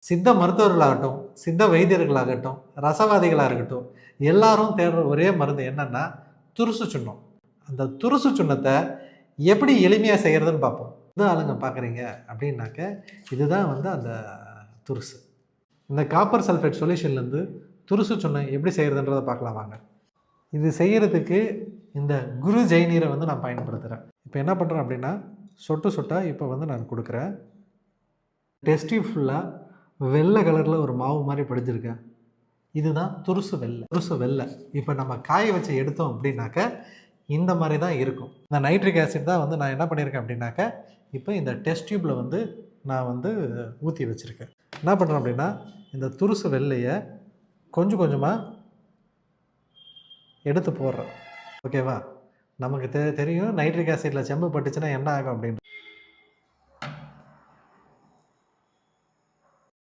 சித்த மருத்துவர்களாகட்டும், சித்த வைத்தியர்களாகட்டும், ரசவாதிகளா இருக்கட்டும், எல்லாரும் தேடுற ஒரே மருந்து என்னன்னா, துருசு சுண்ணம். அந்த துருசு சுண்ணத்த எப்படி எளிமையா செய்யறதுன்னு பார்ப்போம். எந்த ஆளுங்க பார்க்குறீங்க அப்படின்னாக்க, இதுதான் வந்து அந்த துருசு. இந்த காப்பர் சல்ஃபேட் சொல்யூஷன்லேருந்து துருசு சுண்ணம் எப்படி செய்யறதுன்றத பார்க்கலாம் வாங்க. இது செய்யறதுக்கு இந்த குரு ஜெயநீரை வந்து நான் பயன்படுத்துகிறேன். இப்போ என்ன பண்ணுறேன் அப்படின்னா, சொட்டு சொட்டா இப்போ வந்து நான் கொடுக்குறேன். டெஸ்ட் டியூப் ஃபுல்லாக வெள்ளை கலரில் ஒரு மாவு மாதிரி படிஞ்சிருக்கேன். இதுதான் துருசு வெள்ளை. துருசு வெள்ளை இப்போ நம்ம காய வச்சு எடுத்தோம் அப்படின்னாக்க இந்த மாதிரி தான் இருக்கும். இந்த நைட்ரிக் ஆசிட் தான் வந்து நான் என்ன பண்ணியிருக்கேன் அப்படின்னாக்க, இப்போ இந்த டெஸ்ட் டியூப்பில் வந்து நான் வந்து ஊற்றி வச்சுருக்கேன். என்ன பண்ணுறேன் அப்படின்னா, இந்த துருசு வெள்ளையை கொஞ்சம் கொஞ்சமாக எடுத்து போடுறேன். ஓகேவா? நமக்கு தெரியும் நைட்ரிக் ஆசிடில் செம்பு பட்டுச்சுன்னா என்ன ஆகும் அப்படின்னு.